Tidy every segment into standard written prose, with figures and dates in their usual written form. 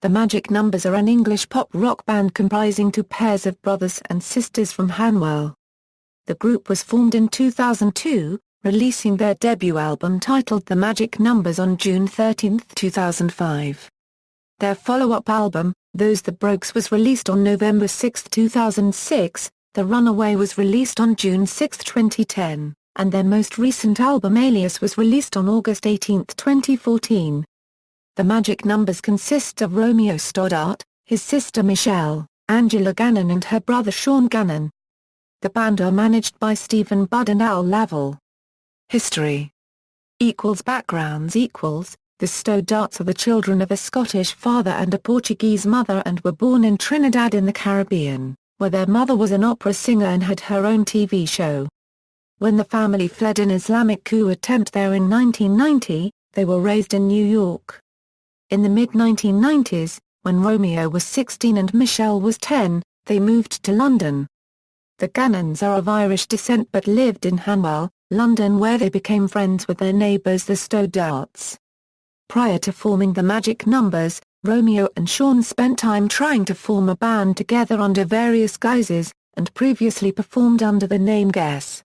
The Magic Numbers are an English pop-rock band comprising two pairs of brothers and sisters from Hanwell. The group was formed in 2002, releasing their debut album titled The Magic Numbers on June 13, 2005. Their follow-up album, Those the Brokes, was released on November 6, 2006, The Runaway was released on June 6, 2010, and their most recent album Alias was released on August 18, 2014. The Magic Numbers consist of Romeo Stodart, his sister Michele, Angela Gannon and her brother Sean Gannon. The band are managed by Stephen Budd and Lavelle. History Backgrounds The Stodarts are the children of a Scottish father and a Portuguese mother and were born in Trinidad in the Caribbean, where their mother was an opera singer and had her own TV show. When the family fled an Islamic coup attempt there in 1990, they were raised in New York. In the mid-1990s, when Romeo was 16 and Michele was 10, they moved to London. The Gannons are of Irish descent but lived in Hanwell, London, where they became friends with their neighbours the Stodarts. Prior to forming the Magic Numbers, Romeo and Sean spent time trying to form a band together under various guises, and previously performed under the name Guess.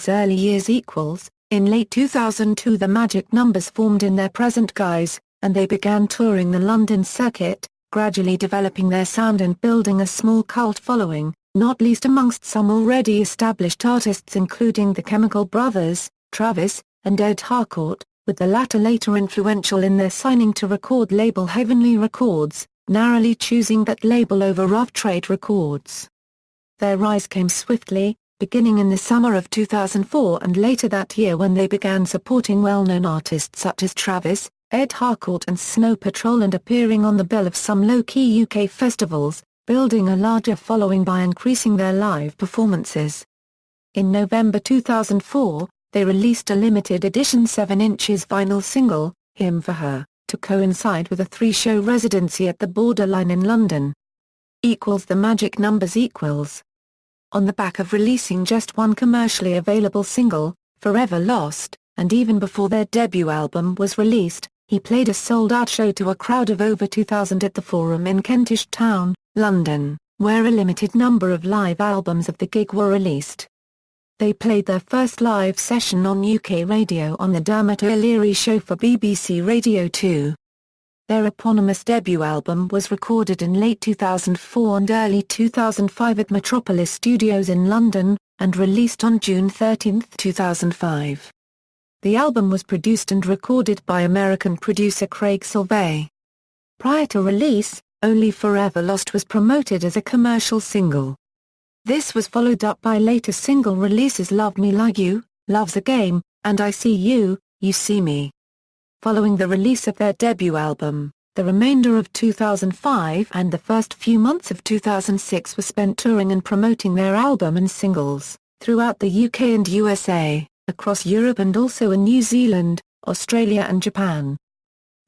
Early years In late 2002 the Magic Numbers formed in their present guise, and they began touring the London circuit, gradually developing their sound and building a small cult following, not least amongst some already established artists including the Chemical Brothers, Travis, and Ed Harcourt, with the latter later influential in their signing to record label Heavenly Records, narrowly choosing that label over Rough Trade Records. Their rise came swiftly, beginning in the summer of 2004 and later that year when they began supporting well-known artists such as Travis, Ed Harcourt and Snow Patrol and appearing on the bill of some low-key UK festivals, building a larger following by increasing their live performances. In November 2004, they released a limited edition 7-inch vinyl single, Hymn for Her, to coincide with a 3-show residency at the Borderline in London. The Magic Numbers On the back of releasing just one commercially available single, Forever Lost, and even before their debut album was released, he played a sold-out show to a crowd of over 2,000 at the Forum in Kentish Town, London, where a limited number of live albums of the gig were released. They played their first live session on UK radio on the Dermot O'Leary Show for BBC Radio 2. Their eponymous debut album was recorded in late 2004 and early 2005 at Metropolis Studios in London, and released on June 13, 2005. The album was produced and recorded by American producer Craig Silvey. Prior to release, only Forever Lost was promoted as a commercial single. This was followed up by later single releases Love Me Like You, Love's a Game, and I See You, You See Me. Following the release of their debut album, the remainder of 2005 and the first few months of 2006 were spent touring and promoting their album and singles, throughout the UK and USA, across Europe and also in New Zealand, Australia and Japan.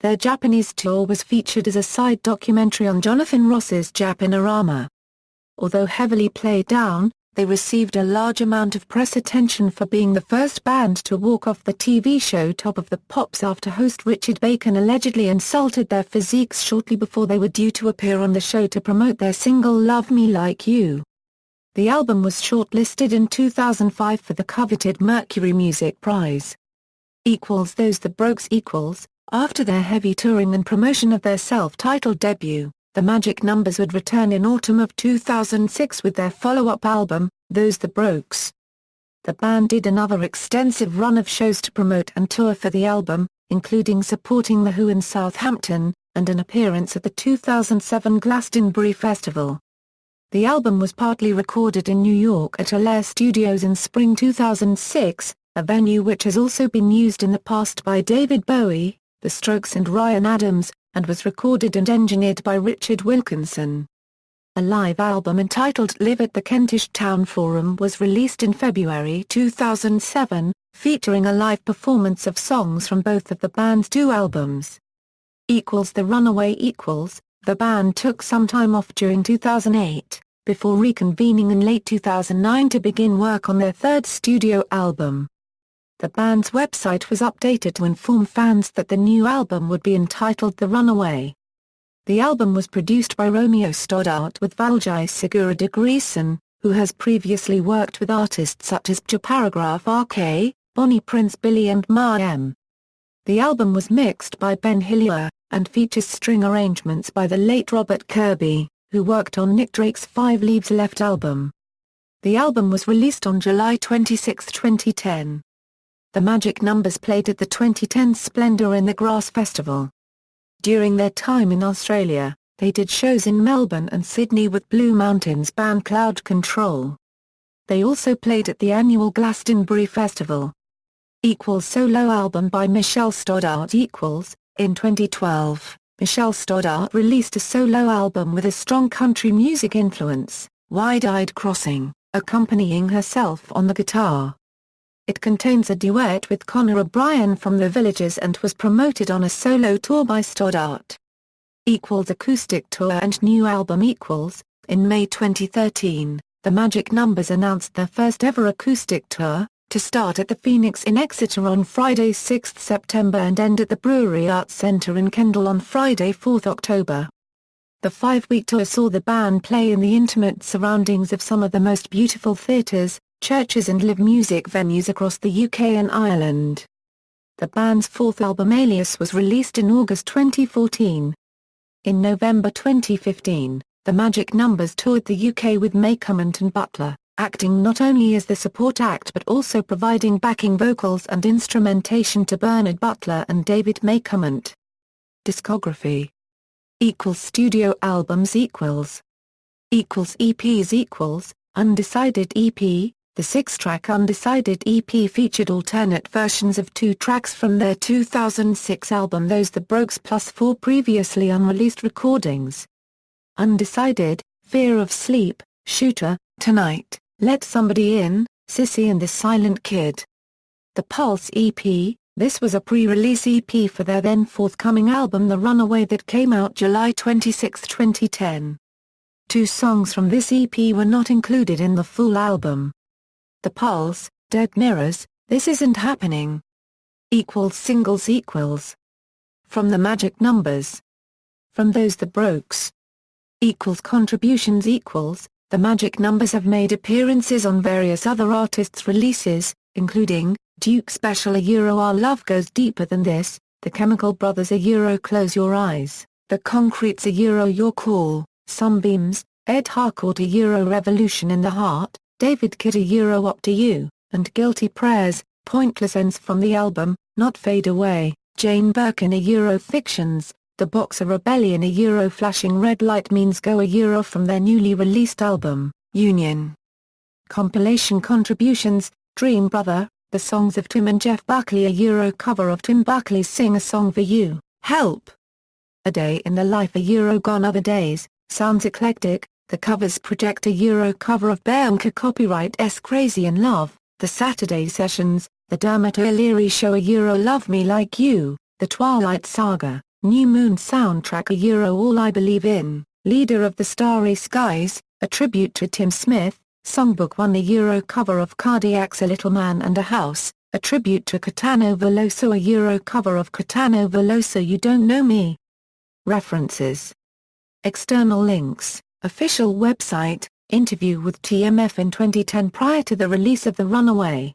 Their Japanese tour was featured as a side documentary on Jonathan Ross's Japanorama. Although heavily played down, they received a large amount of press attention for being the first band to walk off the TV show Top of the Pops after host Richard Bacon allegedly insulted their physiques shortly before they were due to appear on the show to promote their single Love Me Like You. The album was shortlisted in 2005 for the coveted Mercury Music Prize. Those the Brokes After their heavy touring and promotion of their self-titled debut, the Magic Numbers would return in autumn of 2006 with their follow-up album, Those the Brokes. The band did another extensive run of shows to promote and tour for the album, including supporting The Who in Southampton, and an appearance at the 2007 Glastonbury Festival. The album was partly recorded in New York at Alias Studios in spring 2006, a venue which has also been used in the past by David Bowie, The Strokes and Ryan Adams, and was recorded and engineered by Richard Wilkinson. A live album entitled Live at the Kentish Town Forum was released in February 2007, featuring a live performance of songs from both of the band's two albums. The Runaway The band took some time off during 2008, before reconvening in late 2009 to begin work on their third studio album. The band's website was updated to inform fans that the new album would be entitled The Runaway. The album was produced by Romeo Stodart with Valgei Segura de Grison, who has previously worked with artists such as Paragraph RK, Bonnie Prince Billy and Ma M. The album was mixed by Ben Hillier, and features string arrangements by the late Robert Kirby, who worked on Nick Drake's 5 Leaves Left album. The album was released on July 26, 2010. The Magic Numbers played at the 2010 Splendour in the Grass Festival. During their time in Australia, they did shows in Melbourne and Sydney with Blue Mountains band Cloud Control. They also played at the annual Glastonbury Festival. Solo album by Michele Stodart. In 2012, Michele Stodart released a solo album with a strong country music influence, Wide-Eyed Crossing, accompanying herself on the guitar. It contains a duet with Conor O'Brien from The Villagers and was promoted on a solo tour by Stodart. Acoustic tour and new album. In May 2013, the Magic Numbers announced their first ever acoustic tour, to start at the Phoenix in Exeter on Friday 6 September and end at the Brewery Arts Centre in Kendal on Friday 4 October. The 5-week tour saw the band play in the intimate surroundings of some of the most beautiful theatres, churches and live music venues across the UK and Ireland. The band's 4th album Alias was released in August 2014. In November 2015, the Magic Numbers toured the UK with Maycoment and Butler, acting not only as the support act but also providing backing vocals and instrumentation to Bernard Butler and David Maycoment. Discography. Studio albums. EPs. Undecided EP. The 6-track Undecided EP featured alternate versions of 2 tracks from their 2006 album Those That Brokes plus 4 previously unreleased recordings. Undecided, Fear of Sleep, Shooter, Tonight, Let Somebody In, Sissy and the Silent Kid. The Pulse EP, this was a pre-release EP for their then forthcoming album The Runaway that came out July 26, 2010. 2 songs from this EP were not included in the full album. The Pulse, Dead Mirrors, This Isn't Happening. Singles. From the Magic Numbers. From Those That Brokes. Contributions. The Magic Numbers have made appearances on various other artists' releases, including Duke Special Our Love Goes Deeper Than This, The Chemical Brothers Close Your Eyes, The Concretes Your Call, Sunbeams, Ed Harcourt Revolution in the Heart, David Kidd Up to You, and Guilty Prayers, Pointless Ends from the album, Not Fade Away, Jane Birkin Fictions, The Boxer Rebellion Flashing Red Light Means Go from their newly released album, Union. Compilation contributions, Dream Brother, The Songs of Tim and Jeff Buckley cover of Tim Buckley's Sing a Song for You, Help. A Day in the Life Gone Other Days, Sounds Eclectic, The Covers Project cover of Beamka Copyright S Crazy in Love, The Saturday Sessions, The Dermot O'Leary Show Love Me Like You, The Twilight Saga, New Moon soundtrack All I Believe In, Leader of the Starry Skies, a tribute to Tim Smith, Songbook 1 cover of Cardiac's A Little Man and a House, a tribute to Caetano Veloso cover of Caetano Veloso You Don't Know Me. References. External links. Official website, interview with TMF in 2010 prior to the release of The Runaway.